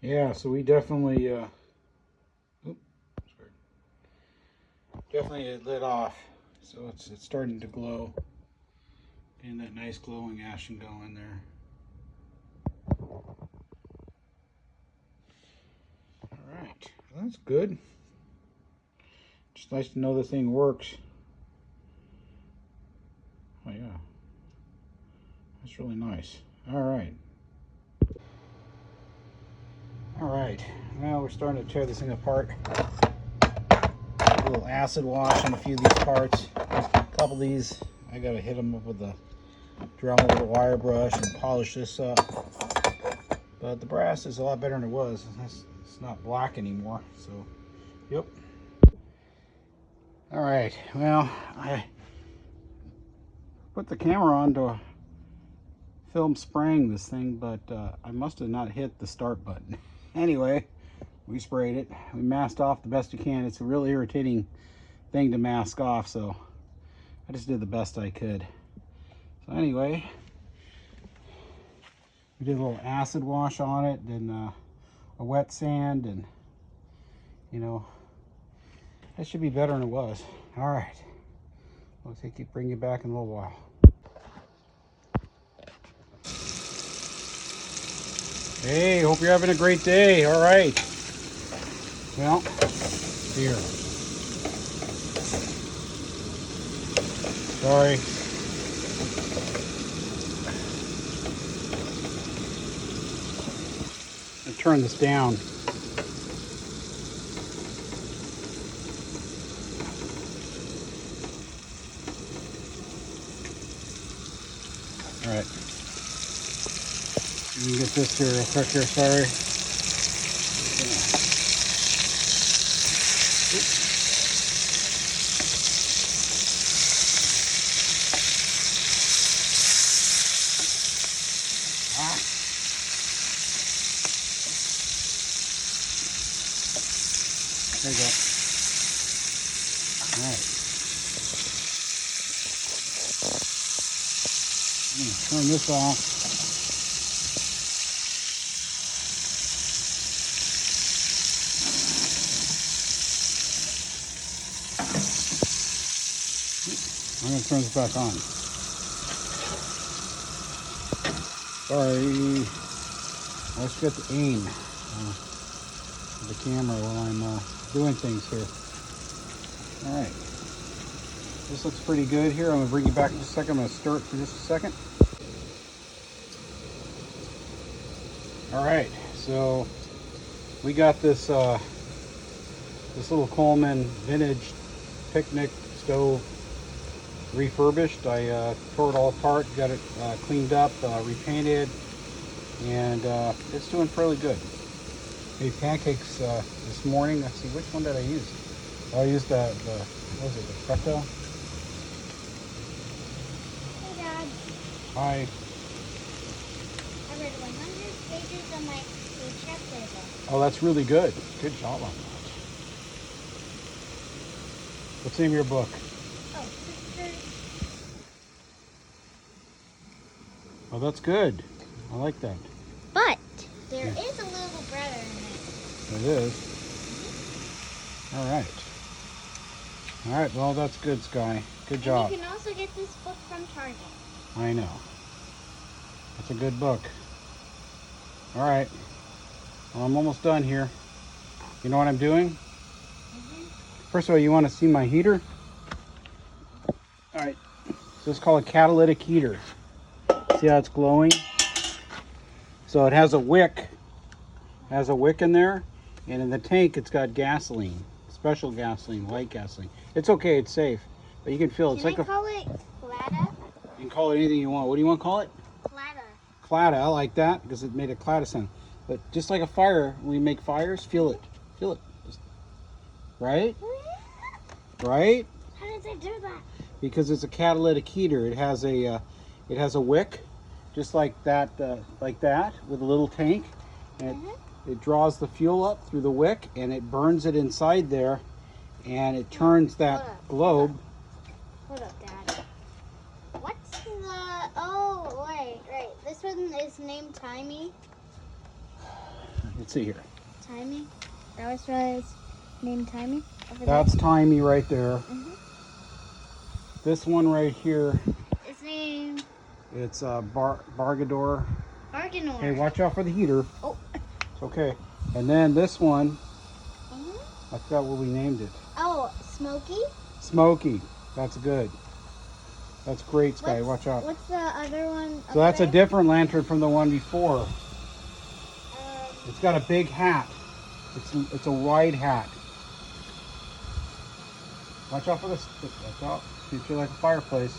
Yeah, so we definitely, oops, sorry. Definitely it lit off. So it's starting to glow. And that nice glowing ashen glow in there. Alright, well, that's good. Just nice to know the thing works. Oh yeah, that's really nice. Alright. Alright, well we're starting to tear this thing apart. A little acid wash on a few of these parts. A couple of these, I gotta hit them up with a Dremel with a wire brush and polish this up. But the brass is a lot better than it was. It's not black anymore, so yep. All right, well, I put the camera on to film spraying this thing, but I must have not hit the start button. Anyway, we sprayed it. We masked off the best you can. It's a real irritating thing to mask off, so I just did the best I could. So anyway, we did a little acid wash on it, then a wet sand, and you know, that should be better than it was. All right, we'll bring you back in a little while. Hey, hope you're having a great day. All right. Well, here. Sorry. I'll turn this down. All right. Let me get this here real quick here. Sorry. There you go. All right. I'm going to turn this off. I'm going to turn this back on. Sorry. Let's get the aim of the camera while I'm doing things here. All right. This looks pretty good here. I'm going to bring you back in just a second. I'm going to stir it for just a second. All right. So we got this this little Coleman vintage picnic stove refurbished. I tore it all apart, got it cleaned up, repainted, and it's doing fairly good. Made pancakes this morning. Let's see, which one did I use? Oh, I used the what was it, the Fretto? Hey, Dad. Hi. I read 100 pages of my chapter book. Oh, that's really good. Good job on that. What's the name of your book? Oh, sisters. Oh, that's good. I like that. But there is a little brother in it. It is. All right. All right. Well, that's good, Sky. Good job. And you can also get this book from Target. I know. That's a good book. All right. Well, I'm almost done here. You know what I'm doing? First of all, you want to see my heater? All right. So it's called a catalytic heater. See how it's glowing? So it has a wick. Has a wick in there, and in the tank it's got gasoline, special gasoline, light gasoline. It's okay, it's safe, but you can feel it's Can like I call it Clada? You can call it anything you want. What do you want to call it? Clada. Clada. I like that because it made a clada sound. But just like a fire, when we make fires, feel it, feel it, just, right? Right? How did they do that? Because it's a catalytic heater. It has a wick, just like that, with a little tank, and it draws the fuel up through the wick, and it burns it inside there, and it turns that globe. Hold up, Dad. What's the... Oh, wait, right. This one is named Timey. Let's see here. Timey? That was his name, Timey? That's Timey right there. Mm-hmm. This one right here, His name? it's Bargador. Barganor. Hey, watch out for the heater. Oh. It's okay. And then this one, Mm-hmm. I forgot what we named it. Oh, Smokey? Smokey. That's good. That's great, Sky. Watch out. What's the other one? So that's a different lantern from the one before. Um, It's got a big hat. It's a wide hat. Watch out for this. Watch out. Treat you like a fireplace.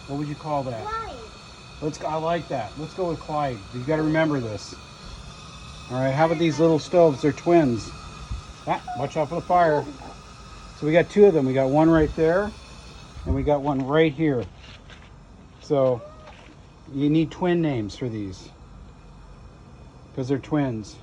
What would you call that? Clyde. I like that. Let's go with Clyde. You got to remember this. All right. How about these little stoves? They're twins. Ah, watch out for the fire. So we got two of them. We got one right there, and we got one right here. So you need twin names for these because they're twins.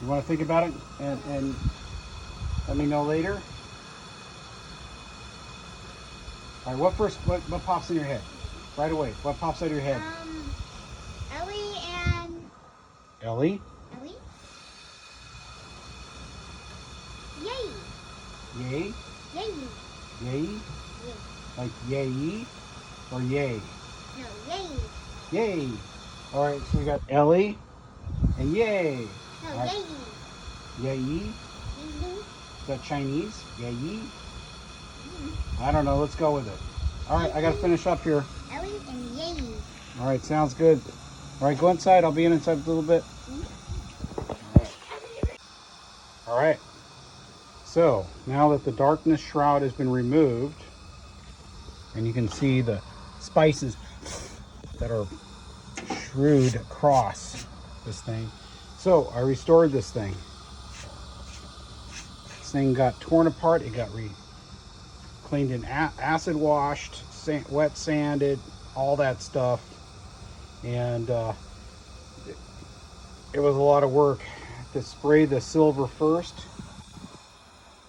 You want to think about it and let me know later? All right, what pops in your head? Right away, what pops out of your head? Ellie and... Ellie? Ellie? Yay! Yay? Yay! Yay? Yay. Like yay or yay? No, yay! Yay! All right, so we got Ellie and yay. No, All right. yay! Yay? Mm-hmm. Is that Chinese? Yay? I don't know. Let's go with it. All right, I got to finish up here. Ellie and yay! All right, sounds good. All right, go inside. I'll be inside a little bit. All right. So now that the darkness shroud has been removed, and you can see the spices that are shrewd across this thing. So I restored this thing. This thing got torn apart. It got cleaned and acid washed, wet sanded, all that stuff. And it was a lot of work to spray the silver first.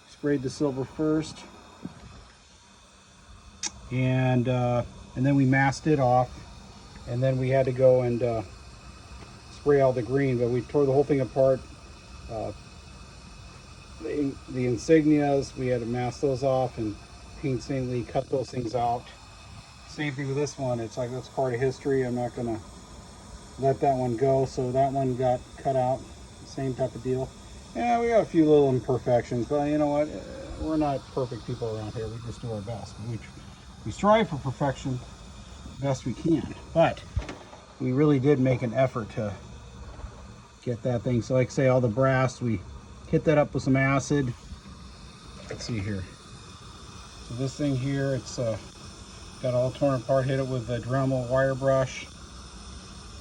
Sprayed the silver first. And then we masked it off. And then we had to go and spray all the green, but we tore the whole thing apart. The insignias, we had to mask those off and painstakingly cut those things out. Same thing with this one. It's like that's part of history. I'm not gonna let that one go, so that one got cut out. Same type of deal. Yeah, we got a few little imperfections, but you know what? We're not perfect people around here. We just do our best. We strive for perfection best we can, but we really did make an effort to get that thing. So like I say, all the brass, we hit that up with some acid. Let's see here. So this thing here, it's got all torn apart. Hit it with the Dremel wire brush,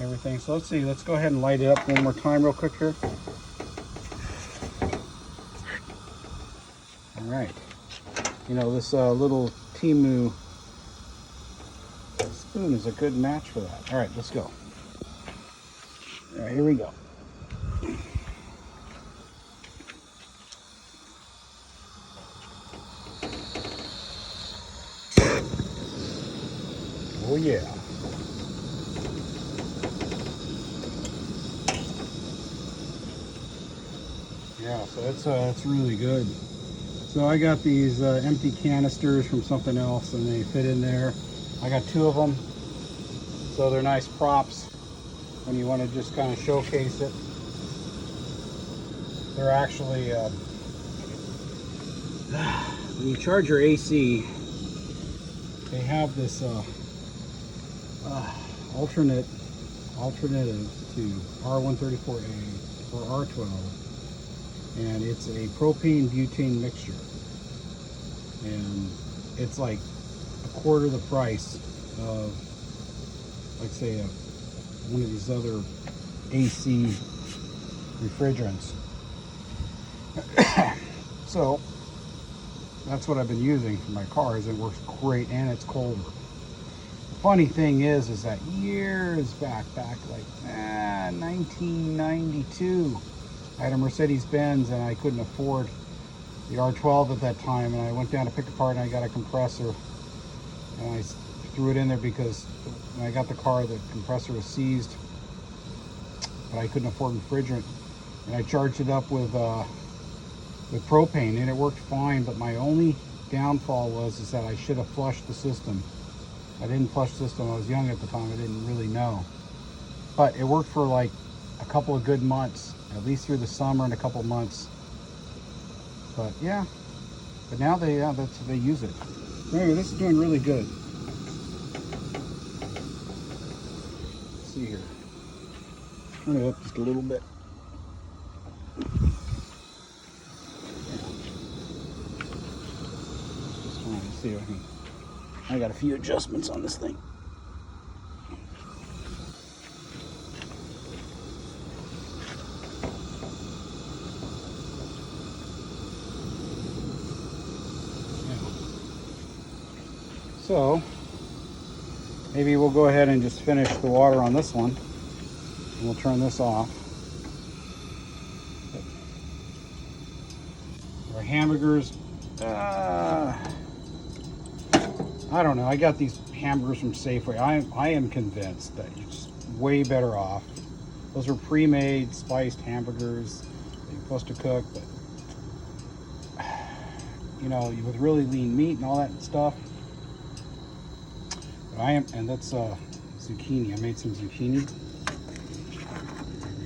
everything. So let's see, let's go ahead and light it up one more time real quick here. All right. You know, this little Timu spoon is a good match for that. All right, let's go. All right, here we go. Oh yeah. Yeah, so it's really good. So I got these empty canisters from something else, and they fit in there. I got two of them, so they're nice props when you want to just kind of showcase it. They're actually when you charge your AC, they have this alternative to R134A or R12, and it's a propane butane mixture, and it's like a quarter the price of, like, say, one of these other AC refrigerants. So that's what I've been using for my cars. It works great, and it's colder. The funny thing is that years back like 1992, I had a Mercedes-Benz, and I couldn't afford the R12 at that time, and I went down to pick it apart and I got a compressor, and I threw it in there because when I got the car, the compressor was seized, but I couldn't afford refrigerant, and I charged it up with propane, and it worked fine. But my only downfall is that I should have flushed the system. I didn't flush the system. I was young at the time. I didn't really know, but it worked for like a couple of good months, at least through the summer and a couple months. But yeah, but now they use it. Anyway, this is doing really good. Let's see here. Turn it up just a little bit. Just fine. Let's see if I got a few adjustments on this thing. So maybe we'll go ahead and just finish the water on this one, and we'll turn this off. Our hamburgers, I don't know. I got these hamburgers from Safeway. I am convinced that it's way better off. Those are pre-made, spiced hamburgers. They're supposed to cook, but you know, with really lean meat and all that stuff. And that's zucchini. I made some zucchini. We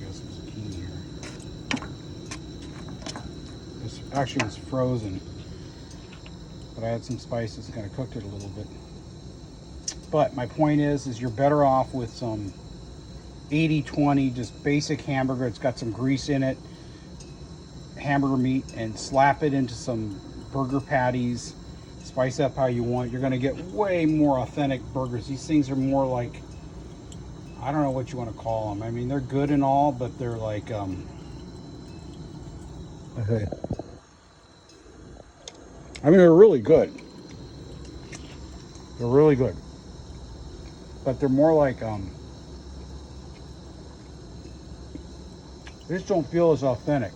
got some zucchini here. This actually was frozen, but I had some spices, kind of cooked it a little bit. But my point is you're better off with some 80-20, just basic hamburger. It's got some grease in it, hamburger meat, and slap it into some burger patties. Spice up how you want. You're going to get way more authentic burgers. These things are more like, I don't know what you want to call them. I mean, they're good and all, but they're like, okay. I mean, they're really good. They're really good. But they're more like, they just don't feel as authentic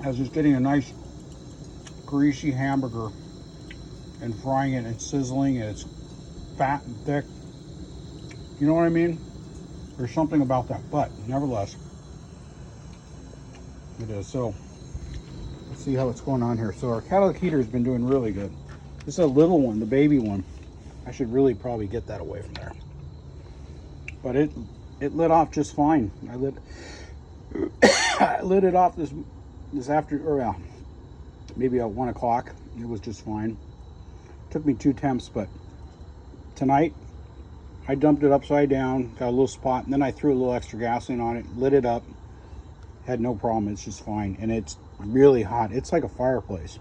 as just getting a nice greasy hamburger and frying it and sizzling, and it's fat and thick. You know what I mean? There's something about that, but nevertheless, it is. So let's see how it's going on here. So our catalytic heater has been doing really good. This is a little one, the baby one. I should really probably get that away from there. But it lit off just fine. I lit it off this after, or maybe at 1 o'clock. It was just fine. Took me 2 temps, but tonight I dumped it upside down, got a little spot, and then I threw a little extra gasoline on it, lit it up, had no problem. It's just fine, and it's really hot. It's like a fireplace.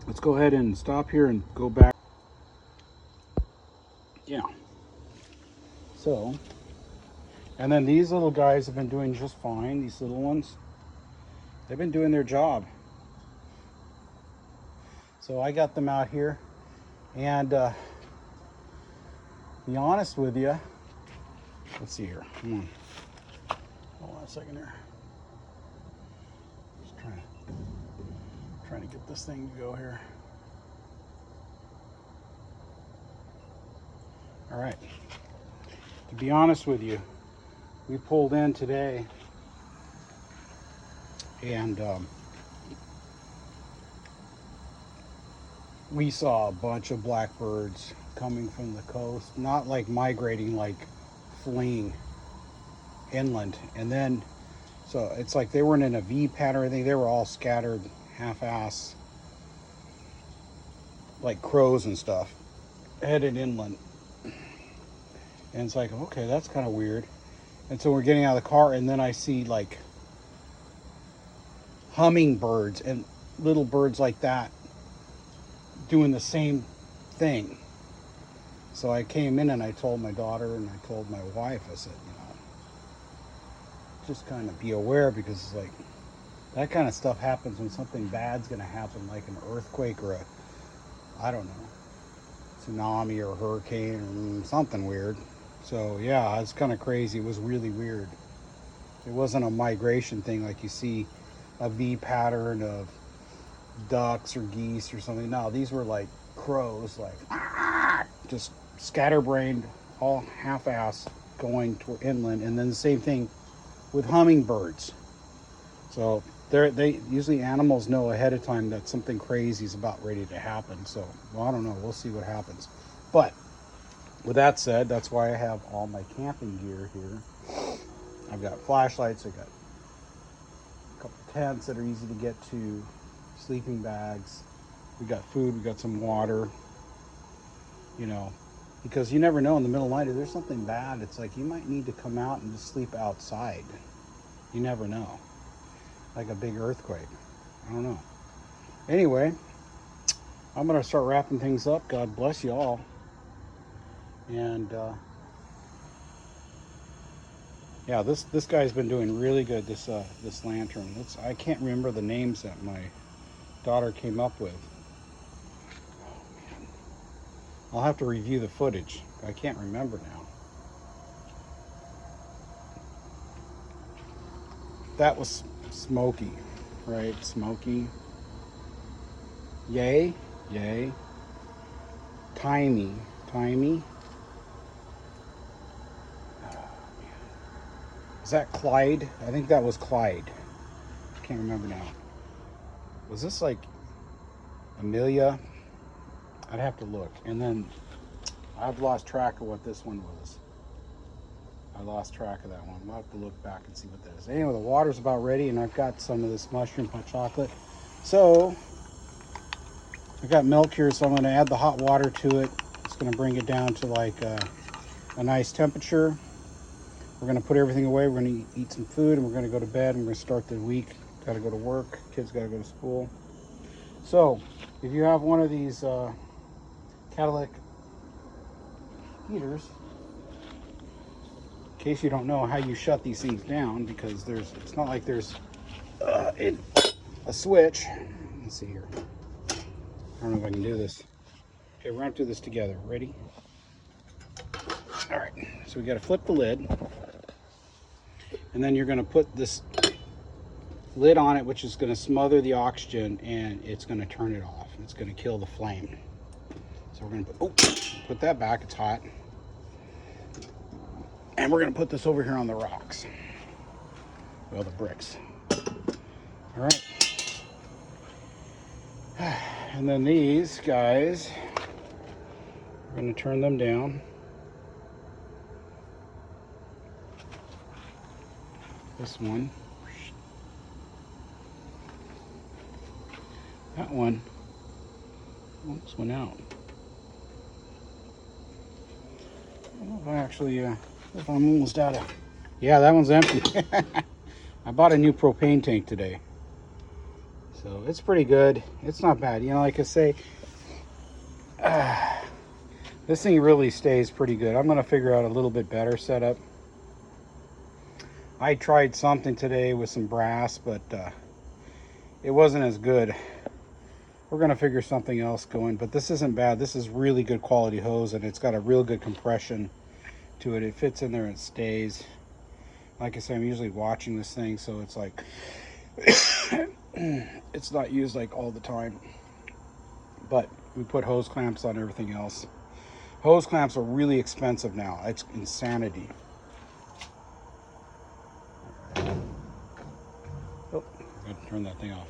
Let's go ahead and stop here and go back. Yeah. So, and then these little guys have been doing just fine. These little ones, they've been doing their job. So I got them out here, and be honest with you, let's see here. Come on. Hold on a second here. Just trying to get this thing to go here. All right. To be honest with you, we pulled in today, and we saw a bunch of blackbirds coming from the coast, not like migrating, like fleeing inland. And then, so it's like they weren't in a V pattern or anything. They were all scattered half-ass, like crows and stuff, headed inland. And it's like, okay, that's kind of weird. And so we're getting out of the car, and then I see like hummingbirds and little birds like that doing the same thing. So I came in and I told my daughter and I told my wife, I said, you know, just kind of be aware, because it's like that kind of stuff happens when something bad's going to happen, like an earthquake or I don't know, tsunami or a hurricane or something weird. So yeah, it's kind of crazy. It was really weird. It wasn't a migration thing like you see a V pattern of ducks or geese or something. No, these were like crows, like just scatterbrained, all half-ass going toward inland. And then the same thing with hummingbirds. So they usually, animals know ahead of time that something crazy is about ready to happen. So, well, I don't know. We'll see what happens. But with that said, that's why I have all my camping gear here. I've got flashlights. I've got a couple tents that are easy to get to, sleeping bags. We got food. We got some water. You know, because you never know in the middle of the night if there's something bad. It's like you might need to come out and just sleep outside. You never know. Like a big earthquake. I don't know. Anyway, I'm going to start wrapping things up. God bless you all. And yeah, this guy's been doing really good. This lantern. I can't remember the names that my daughter came up with. I'll have to review the footage. I can't remember now. That was Smoky, right? Smoky. Yay. Timey. Is that Clyde? I think that was Clyde. Can't remember now. Was this like Amelia? I'd have to look. And then I've lost track of what this one was. I lost track of that one. We'll have to look back and see what that is. Anyway, the water's about ready, and I've got some of this mushroom hot chocolate. So I've got milk here, so I'm going to add the hot water to it. It's going to bring it down to like a nice temperature. We're going to put everything away. We're going to eat some food, and we're going to go to bed, and we're going to start the week. Got to go to work. Kids got to go to school. So if you have one of these catalytic heaters, in case you don't know how you shut these things down, because it's not like there's a switch. Let's see here. I don't know if I can do this. Okay, we're going to do this together. Ready? All right. So we got to flip the lid, and then you're going to put this lid on it, which is going to smother the oxygen, and it's going to turn it off. It's going to kill the flame. So we're going to put that back. It's hot. And we're going to put this over here on the rocks. Well, the bricks. All right. And then these guys, we're going to turn them down. This one. That one almost went out. I don't know if I actually, if I'm almost out of, yeah, that one's empty. I bought a new propane tank today. So it's pretty good. It's not bad. You know, like I say, this thing really stays pretty good. I'm going to figure out a little bit better setup. I tried something today with some brass, but it wasn't as good. We're going to figure something else going, but this isn't bad. This is really good quality hose, and it's got a real good compression to it. It fits in there and stays. Like I said, I'm usually watching this thing, so it's like it's not used like all the time. But we put hose clamps on everything else. Hose clamps are really expensive now. It's insanity. Oh, I gotta turn that thing off.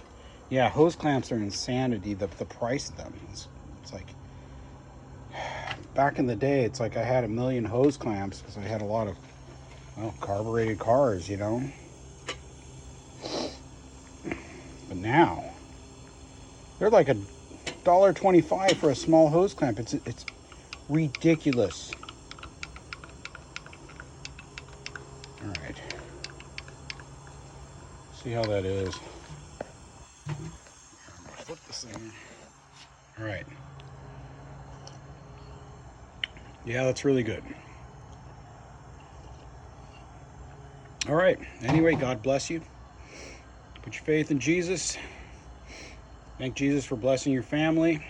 Yeah, hose clamps are insanity. The price of them. It's like, back in the day, it's like I had a million hose clamps because I had a lot of, well, carbureted cars, you know. But now they're like $1.25 for a small hose clamp. It's ridiculous. All right. See how that is. Flip this thing. All right. Yeah, that's really good. All right. Anyway, God bless you. Put your faith in Jesus. Thank Jesus for blessing your family.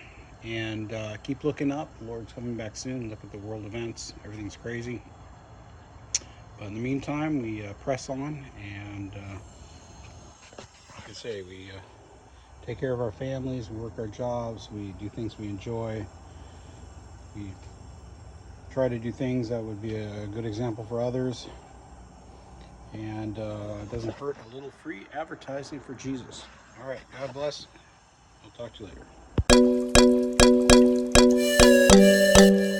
And keep looking up. The Lord's coming back soon. Look at the world events. Everything's crazy. But in the meantime, we press on and like I say, we take care of our families, we work our jobs, we do things we enjoy. We try to do things that would be a good example for others. And it doesn't hurt a little free advertising for Jesus. All right, God bless. I'll talk to you later.